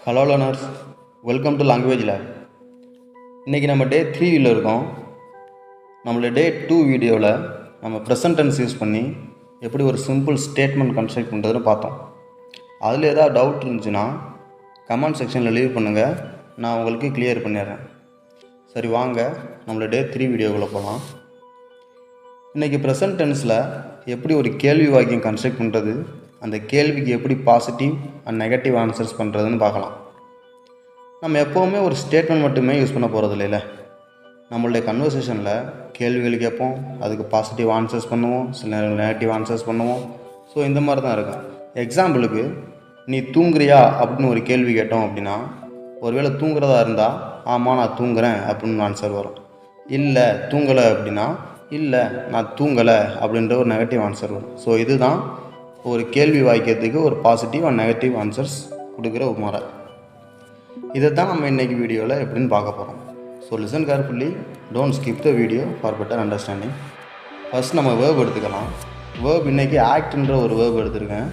Hello learners, welcome to language lab. இன்றைக்கி நம்ம டே 3ல் இருக்கோம். நம்மளோட டே 2 வீடியோவில் நம்ம ப்ரெசன்ட் டென்ஸ் யூஸ் பண்ணி எப்படி ஒரு சிம்பிள் ஸ்டேட்மெண்ட் கன்ஸ்ட்ரக்ட் பண்ணுறதுன்னு பார்த்தோம். அதில் ஏதாவது டவுட் இருந்துச்சுன்னா கமெண்ட் செக்ஷனில் லீவ் பண்ணுங்கள், நான் உங்களுக்கு கிளியர் பண்ணிடுறேன். சரி, வாங்க நம்மளோட டே 3 வீடியோக்குள்ளே போகலாம். இன்றைக்கி ப்ரெசன்ட் டென்ஸில் எப்படி ஒரு கேள்வி வாக்கியம் கன்ஸ்ட்ரக்ட் பண்ணுறது, அந்த கேள்விக்கு எப்படி பாசிட்டிவ் அண்ட் நெகட்டிவ் ஆன்சர்ஸ் பண்ணுறதுன்னு பார்க்கலாம். நம்ம எப்போவுமே ஒரு ஸ்டேட்மெண்ட் மட்டுமே யூஸ் பண்ண போகிறது இல்லைல்ல. நம்மளுடைய கன்வர்சேஷனில் கேள்விகள் கேட்போம், அதுக்கு பாசிட்டிவ் ஆன்சர்ஸ் பண்ணுவோம், சில நேரம் நெகட்டிவ் ஆன்சர்ஸ் பண்ணுவோம். ஸோ இந்த மாதிரி தான் இருக்கும். எக்ஸாம்பிளுக்கு, நீ தூங்குறியா அப்படின்னு ஒரு கேள்வி கேட்டோம் அப்படின்னா, ஒருவேளை தூங்குறதா இருந்தால் ஆமாம் நான் தூங்குறேன் அப்படின்னு ஆன்சர் வரும். இல்லை தூங்கலை அப்படின்னா இல்லை நான் தூங்கலை அப்படின்ற ஒரு நெகட்டிவ் ஆன்சர் வரும். ஸோ இதுதான் ஒரு கேள்வி வாக்கியத்துக்கு ஒரு பாசிட்டிவ் அண்ட் நெகட்டிவ் ஆன்சர்ஸ் கொடுக்குற ஒரு முறை. இதை தான் நம்ம இன்றைக்கி வீடியோவில் எப்படின்னு பார்க்க போகிறோம். So listen carefully, don't skip the video for better understanding. First நம்ம வேர்ப் எடுத்துக்கலாம். வேர்ப் இன்றைக்கி ஆக்ட்ன்ற ஒரு வேர்ப் எடுத்திருக்கேன்.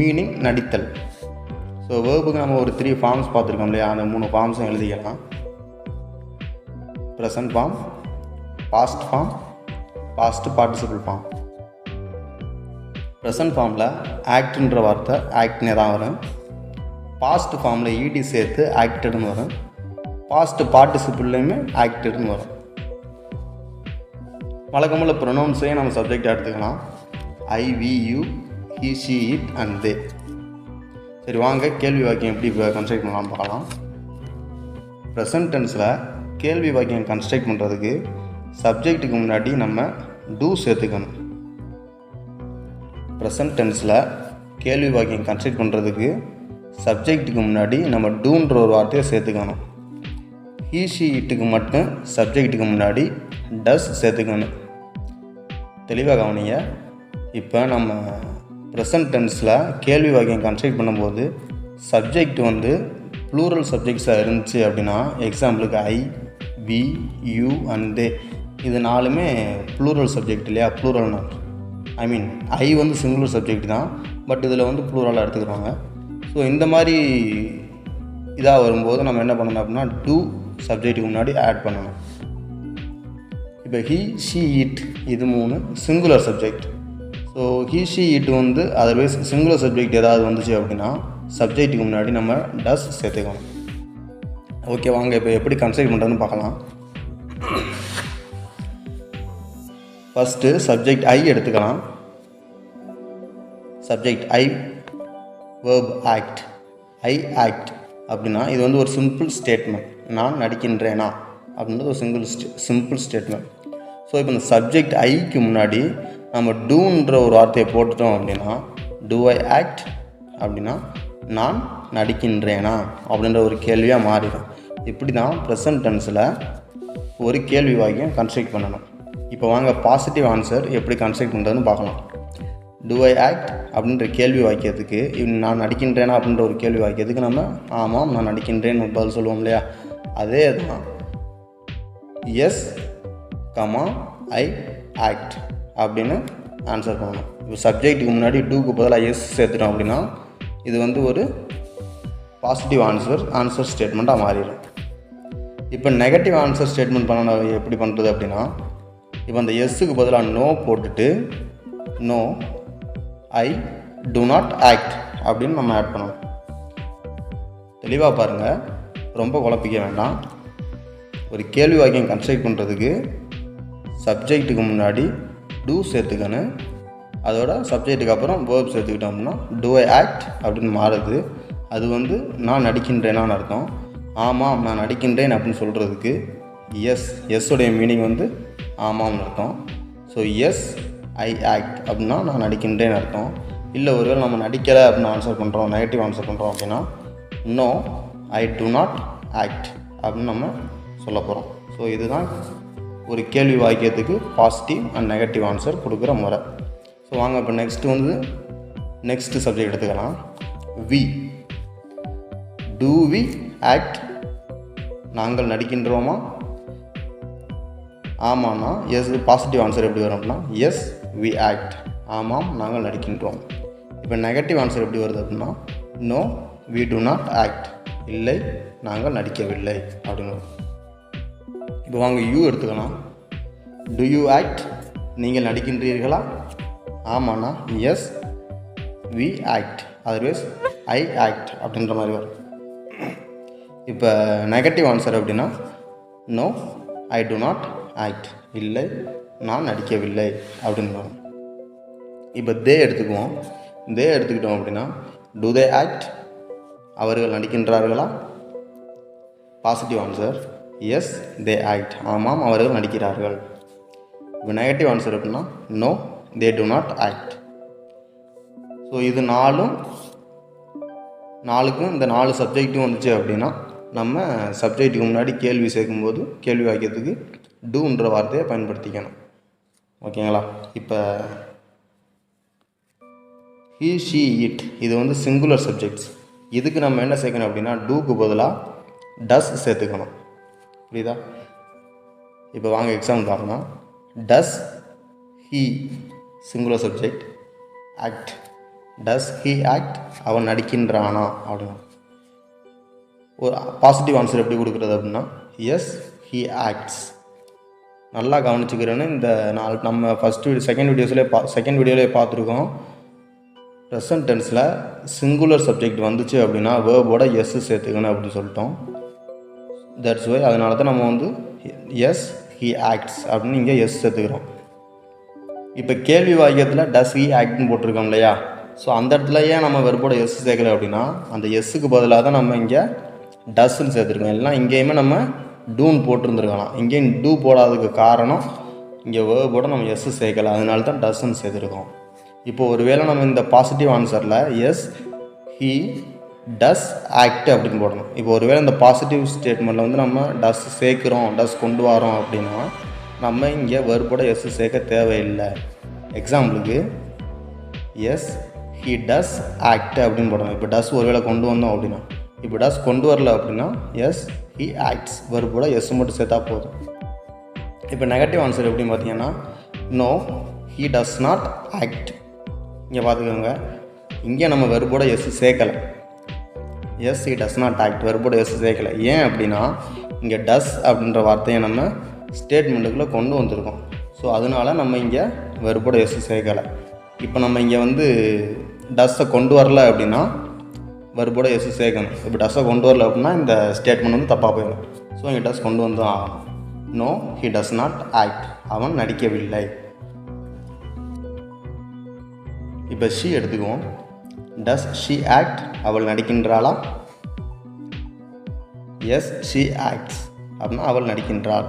மீனிங் நடித்தல். ஸோ வேர்புக்கு நம்ம ஒரு 3 ஃபார்ம்ஸ் பார்த்துருக்கோம் இல்லையா, அந்த 3 ஃபார்ம்ஸும் எழுதிக்கலாம். Present form, past form, past participle form. Present ஃபார்மில் ஆக்ட்ன்ற வார்த்தை ஆக்ட்னே தான் வரும். பாஸ்ட் ஃபார்மில் ஈடி சேர்த்து ஆக்டட்னு வரும். பாஸ்ட் பார்ட்டிசிபிள்லையுமே ஆக்டட்னு வரும். வழக்கமுள்ள ப்ரொனவுன்ஸையும் நம்ம சப்ஜெக்டாக எடுத்துக்கலாம். I, we, you, he, she, it and they. சரி, வாங்க கேள்வி வாக்கியம் எப்படி கன்ஸ்ட்ரக்ட் பண்ணலாம்னு பார்க்கலாம். ப்ரெசன்ட் டென்ஸில் கேள்வி வாக்கியம் கன்ஸ்ட்ரக்ட் பண்ணுறதுக்கு சப்ஜெக்ட்டுக்கு முன்னாடி நம்ம டூ சேர்த்துக்கணும். ப்ரெசன்ட் டென்ஸில் கேள்வி வாக்கியம் கன்ஸ்ட்ரக்ட் பண்ணுறதுக்கு சப்ஜெக்ட்டுக்கு முன்னாடி நம்ம டூன்ற ஒரு வார்த்தையை சேர்த்துக்கணும். ஹீ, ஷி, இட்டுக்கு மட்டும் சப்ஜெக்ட்டுக்கு முன்னாடி டஸ் சேர்த்துக்கணும். தெளிவாக கவனிங்க. இப்போ நம்ம ப்ரெசன்ட் டென்ஸில் கேள்வி வாக்கியம் கன்ஸ்ட்ரக்ட் பண்ணும்போது சப்ஜெக்ட் ப்ளூரல் சப்ஜெக்ட்ஸாக இருந்துச்சு அப்படின்னா, எக்ஸாம்பிளுக்கு ஐ, வி, யூ அண்ட் தே, இது 4மே ப்ளூரல் சப்ஜெக்ட் இல்லையா, ப்ளூரல் நான். ஐ மீன் ஐ சிங்குலர் சப்ஜெக்ட் தான், பட் இதில் ப்ளூரலாக எடுத்துக்கிறாங்க. ஸோ இந்த மாதிரி இதாக வரும்போது நம்ம என்ன பண்ணணும் அப்படின்னா, டூ சப்ஜெக்ட்டுக்கு முன்னாடி ஆட் பண்ணணும். இப்போ ஹீ, ஷி, இட் இது 3 singular subject. So he, she, it otherwise singular subject ஏதாவது வந்துச்சு அப்படின்னா சப்ஜெக்ட்டுக்கு முன்னாடி நம்ம டஸ் சேர்த்துக்கணும். ஓகே, வாங்க இப்போ எப்படி கன்ஸ்ட்ரக்ட் பண்ணுறதுன்னு பார்க்கலாம். ஃபஸ்ட்டு சப்ஜெக்ட் ஐ எடுத்துக்கலாம். Subject I, verb act. I act அப்படின்னா இது ஒரு சிம்பிள் ஸ்டேட்மெண்ட். நான் நடிக்கின்றேனா அப்படின்றது ஒரு சிம்பிள் ஸ்டேட்மெண்ட். ஸோ இப்போ இந்த சப்ஜெக்ட் ஐக்கு முன்னாடி நம்ம டூன்ற ஒரு வார்த்தையை போட்டுட்டோம் அப்படின்னா, டூ ஐ ஆக்ட் அப்படின்னா நான் நடிக்கின்றேனா அப்படின்ற ஒரு கேள்வியாக மாறிடும். இப்படி தான் ப்ரெசன்ட் டென்ஸில் ஒரு கேள்வி வாக்கியம் கன்ஸ்ட்ரக்ட் பண்ணணும். இப்போ வாங்க பாசிட்டிவ் ஆன்சர் எப்படி கன்ஸ்ட்ரக்ட் பண்ணுறதுன்னு பார்க்கலாம். டூ ஐ ஆக்ட் அப்படின்ற கேள்வி வாக்கியத்துக்கு, நான் நடிக்கின்றேனா அப்படின்ற ஒரு கேள்வி வாக்கியத்துக்கு நம்ம ஆமாம் நான் நடிக்கின்றேன்னு பதில் சொல்லுவோம் இல்லையா, அதே தான் எஸ் கமா ஐ ஆக்ட் அப்படின்னு ஆன்சர் பண்ணணும். இப்போ சப்ஜெக்ட்டுக்கு முன்னாடி டூக்கு பதிலாக எஸ் சேர்த்துட்டோம் அப்படின்னா இது ஒரு பாசிட்டிவ் ஆன்சர் ஸ்டேட்மெண்ட்டாக மாறிடும். இப்போ நெகட்டிவ் ஆன்சர் ஸ்டேட்மெண்ட் பண்ண எப்படி பண்ணுறது அப்படின்னா, இப்போ அந்த எஸ்ஸுக்கு பதிலாக நோ போட்டுட்டு no I do not act அப்படின்னு நம்ம ஆட் பண்ணணும். தெளிவாக பாருங்கள், ரொம்ப குழப்பிக்க வேண்டாம். ஒரு கேள்வி வாக்கியம் கன்ஸ்ட்ரக்ட் பண்ணுறதுக்கு சப்ஜெக்ட்டுக்கு முன்னாடி டூ சேர்த்துக்கணும், அதோட சப்ஜெக்ட்டுக்கு அப்புறம் வேர்ப் சேர்த்துக்கிட்டோம் அப்படின்னா டூ ஐ ஆக்ட் அப்படின்னு மாறுது. அது நான் நடிக்கின்றேனான்னு அர்த்தம். ஆமாம் நான் நடிக்கின்றேன் அப்படின்னு சொல்கிறதுக்கு எஸ்ஸுடைய மீனிங் ஆமாம்னு அர்த்தம். ஸோ எஸ் ஐ ஆக்ட் அப்படின்னா நான் நடிக்கின்றேன்னு அர்த்தம். இல்லை ஒருவேளை நம்ம நடிக்கலை அப்படின்னு ஆன்சர் பண்ணுறோம், நெகட்டிவ் ஆன்சர் பண்ணுறோம் அப்படின்னா no I do not act அப்படின்னு நம்ம சொல்ல போகிறோம். ஸோ இதுதான் ஒரு கேள்வி வாக்கியத்துக்கு பாசிட்டிவ் அண்ட் நெகட்டிவ் ஆன்சர் கொடுக்குற முறை. ஸோ வாங்க இப்போ நெக்ஸ்ட்டு சப்ஜெக்ட் எடுத்துக்கலாம். வி, டூ வி ஆக்ட், நாங்கள் நடிக்கின்றோமா? ஆமாம்னா எஸ், பாசிட்டிவ் ஆன்சர் எப்படி வரும் அப்படின்னா எஸ் வி ஆக்ட், ஆமாம் நாங்கள் நடிக்கின்றோம். இப்போ நெகட்டிவ் ஆன்சர் எப்படி வருது அப்படின்னா no we do not act, இல்லை நாங்கள் நடிக்கவில்லை அப்படின்னு. இப்போ வாங்க யூ எடுத்துக்கலாம். do you act, நீங்கள் நடிக்கின்றீர்களா? ஆமாண்ணா yes we act, otherwise I act அப்படின்ற மாதிரி வரும். இப்போ நெகட்டிவ் ஆன்சர் அப்படின்னா no I do not act, இல்லை நான் நடிக்கவில்லை அப்படின்னு வரும். இப்போ தே எடுத்துக்குவோம். தே எடுத்துக்கிட்டோம் அப்படின்னா do they act, அவர்கள் நடிக்கின்றார்களா? Positive answer yes they act, ஆமாம் அவர்கள் நடிக்கிறார்கள். இப்போ நெகட்டிவ் ஆன்சர் அப்படின்னா no they do not act. So இது நாலுக்கும் இந்த 4 சப்ஜெக்ட்டும் வந்துச்சு அப்படின்னா நம்ம சப்ஜெக்ட்டுக்கு முன்னாடி கேள்வி சேர்க்கும்போது கேள்வி வாக்கியத்துக்கு டூன்ற வார்த்தையை பயன்படுத்திக்கணும். ஓகேங்களா? இப்போ he she it இது வந்து சிங்குலர் சப்ஜெக்ட்ஸ். இதுக்கு நம்ம என்ன சேர்க்கணும் அப்படின்னா டூக்கு பதிலாக டஸ் சேர்த்துக்கணும். புரியுதா? இப்போ வாங்க எக்ஸாம்பிள் பார்க்கலாம். டஸ் he singular subject act, does he act, அவன் நடிக்கின்றானா அப்படின்னு. ஒரு பாசிட்டிவ் ஆன்சர் எப்படி கொடுக்குறது அப்படின்னா எஸ் he ஆக்ட்ஸ். நல்லா கவனிச்சுக்கிறேன்னு இந்த நம்ம செகண்ட் வீடியோஸ்லேயே பார்த்துருக்கோம். ப்ரெசன்ட் டென்ஸில் சிங்குலர் சப்ஜெக்ட் வந்துச்சு அப்படின்னா வேர்போட எஸ் சேர்த்துக்கணும் அப்படின்னு சொல்லிட்டோம். தட்ஸ் வை அதனால தான் நம்ம வந்து எஸ் he ஆக்ட்ஸ் அப்படின்னு இங்கே எஸ் சேர்த்துக்கிறோம். இப்போ கேள்வி வாக்கியத்தில் டஸ் he ஆக்ட்னு போட்டிருக்கோம் இல்லையா? ஸோ அந்த இடத்துல ஏன் நம்ம வெர்போட எஸ் சேர்க்கலை அப்படின்னா அந்த எஸ்ஸுக்கு பதிலாக தான் நம்ம இங்கே டஸ்ன்னு சேர்த்துருக்கோம். இல்லைனா இங்கேயுமே நம்ம டூன்னு போட்டிருந்துருக்கலாம். இங்கேயும் டூ போடாததுக்கு காரணம் இங்கே வேர்போட நம்ம எஸ் சேர்க்கலை, அதனால தான் டஸ்ன்னு சேர்த்துருக்கோம். இப்போ ஒருவேளை நம்ம இந்த பாசிட்டிவ் ஆன்சரில் எஸ் he டஸ் ஆக்ட் அப்படின்னு போடணும். இப்போ ஒருவேளை இந்த பாசிட்டிவ் ஸ்டேட்மெண்ட்டில் வந்து நம்ம டஸ் சேர்க்குறோம், டஸ் கொண்டு வரோம் அப்படின்னா நம்ம இங்கே வெர்போட எஸ் சேர்க்க தேவையில்லை. எக்ஸாம்பிளுக்கு எஸ் he டஸ் ஆக்ட் அப்படின்னு போடணும். இப்போ டஸ் ஒருவேளை கொண்டு வந்தோம் அப்படின்னா, இப்போ டஸ் கொண்டு வரல அப்படின்னா எஸ் he ஆக்ட்ஸ், வெர்போட எஸ் மட்டும் சேர்த்தா போதும். இப்போ நெகட்டிவ் ஆன்சர் எப்படின்னு பார்த்தீங்கன்னா no he does not act. இங்கே பார்த்துக்கோங்க, இங்கே நம்ம வெர்போட எஸ் சேர்க்கலை. Yes he does not act, வெர்போட எஸ் சேர்க்கலை. ஏன் அப்படின்னா இங்கே டஸ் அப்படின்ற வார்த்தையை நம்ம ஸ்டேட்மெண்ட்டுக்குள்ளே கொண்டு வந்திருக்கோம். ஸோ அதனால நம்ம இங்கே வெர்போட எஸ் சேர்க்கலை. இப்போ நம்ம இங்கே வந்து டஸ்ஸை கொண்டு வரல அப்படின்னா வெர்போட எஸ் சேர்க்கணும். இப்போ டஸ்ஸை கொண்டு வரல அப்படின்னா இந்த ஸ்டேட்மெண்ட் வந்து தப்பாக போயிடும். ஸோ இங்கே டஸ் கொண்டு வந்து ஆகணும். No he does not act, அவன் நடிக்கவில்லை. இப்போ ஷீ எடுத்துக்குவோம். டஸ் ஷீ ஆக்ட், அவள் நடிக்கின்றாளா? எஸ் ஷீ ஆக்ட்ஸ் அப்படின்னா அவள் நடிக்கின்றாள்.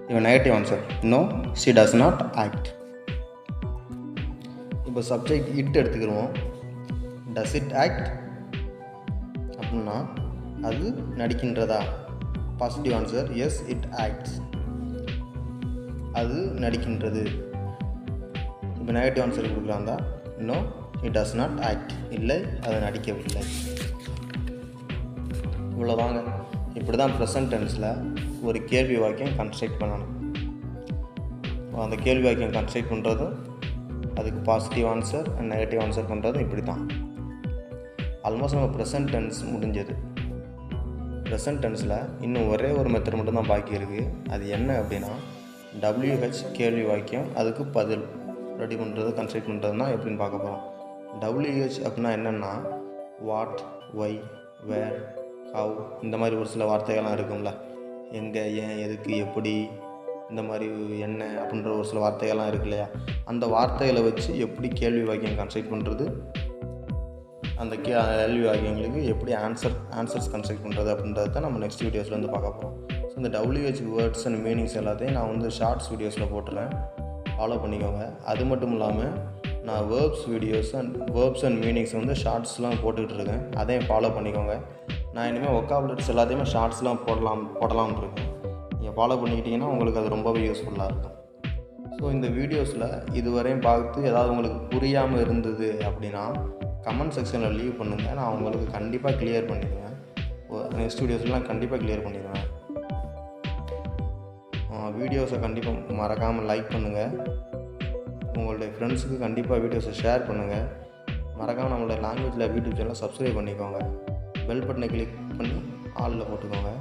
இப்போ negative answer no she does not act. இப்போ சப்ஜெக்ட் இட் எடுத்துக்கிடுவோம். டஸ் இட் ஆக்ட் அப்படின்னா அது நடிக்கின்றதா? Positive answer yes it acts, அது நடிக்கின்றது. இப்போ நெகட்டிவ் ஆன்சர் கொடுக்குறாங்க no he does not act, இல்லை அது நடிக்கவில்லை. இவ்வளோதாங்க. இப்படி தான் ப்ரெசன்ட் டென்ஸில் ஒரு கேள்வி வாக்கியம் கன்ஸ்ட்ரக்ட் பண்ணணும். அந்த கேள்வி வாக்கியம் கன்ஸ்ட்ரக்ட் பண்ணுறதும் அதுக்கு positive answer and negative answer பண்ணுறதும் இப்படி தான். ஆல்மோஸ்ட் நம்ம ப்ரெசன்ட் டென்ஸ் முடிஞ்சது. ப்ரெசன்ட் டென்ஸில் இன்னும் ஒரே ஒரு மெத்தட் மட்டும்தான் பாக்கி இருக்குது. அது என்ன அப்படின்னா WH கேள்வி வாக்கியம் அதுக்கு பதில் ரெடி பண்ணுறது கன்ஸ்ட்ரக்ட் பண்ணுறதுனா எப்படின்னு பார்க்க போகிறோம். WH அப்படின்னா என்னென்னா வாட், ஒய், வேர், ஹவ், இந்த மாதிரி ஒரு சில வார்த்தைகள்லாம் இருக்கும்ல. எங்கே, ஏன், எதுக்கு, எப்படி, இந்த மாதிரி என்ன அப்படின்ற ஒரு சில வார்த்தைகள்லாம் இருக்கு இல்லையா? அந்த வார்த்தைகளை வச்சு எப்படி கேள்வி வாக்கியம் கன்ஸ்ட்ரக்ட் பண்ணுறது, அந்த கேள்வி வாக்கியங்களுக்கு எப்படி ஆன்சர்ஸ் கன்ஸ்ட்ரக்ட் பண்ணுறது அப்படின்றத தான் நம்ம நெக்ஸ்ட் வீடியோஸில் வந்து பார்க்க போகிறோம். ஸோ இந்த WH வேர்ட்ஸ் அண்ட் மீனிங்ஸ் எல்லாத்தையும் நான் வந்து ஷார்ட்ஸ் வீடியோஸில் போட்டுறேன், ஃபாலோ பண்ணிக்கோங்க. அது மட்டும் இல்லாமல் நான் வேர்ப்ஸ் அண்ட் மீனிங்ஸ் வந்து ஷார்ட்ஸ்லாம் போட்டுக்கிட்டு இருக்கேன், அதையும் ஃபாலோ பண்ணிக்கோங்க. நான் இனிமேல் ஒக்காபுலரிஸ் எல்லாத்தையுமே ஷார்ட்ஸ்லாம் போடலாம்னு இருக்கேன். நீங்கள் ஃபாலோ பண்ணிக்கிட்டிங்கன்னா உங்களுக்கு அது ரொம்பவே யூஸ்ஃபுல்லாக இருக்கும். ஸோ இந்த வீடியோஸில் இதுவரையும் பார்த்து ஏதாவது உங்களுக்கு புரியாமல் இருந்தது அப்படின்னா கமெண்ட் செக்ஷனில் லீவ் பண்ணுங்கள். நான் உங்களுக்கு கண்டிப்பாக கிளியர் பண்ணிடுவேன். நெக்ஸ்ட் வீடியோஸ்லாம் கண்டிப்பாக கிளியர் பண்ணிடுவேன். வீடியோஸை கண்டிப்பாக மறக்காமல் லைக் பண்ணுங்கள். உங்களுடைய ஃப்ரெண்ட்ஸுக்கு கண்டிப்பாக வீடியோஸை ஷேர் பண்ணுங்கள். மறக்காமல் நம்மளோட லாங்குவேஜ் லேப் யூடியூப் சேனலை சப்ஸ்கிரைப் பண்ணிக்கோங்க. பெல் பட்டனை கிளிக் பண்ணி ஆலில் போட்டுக்கோங்க.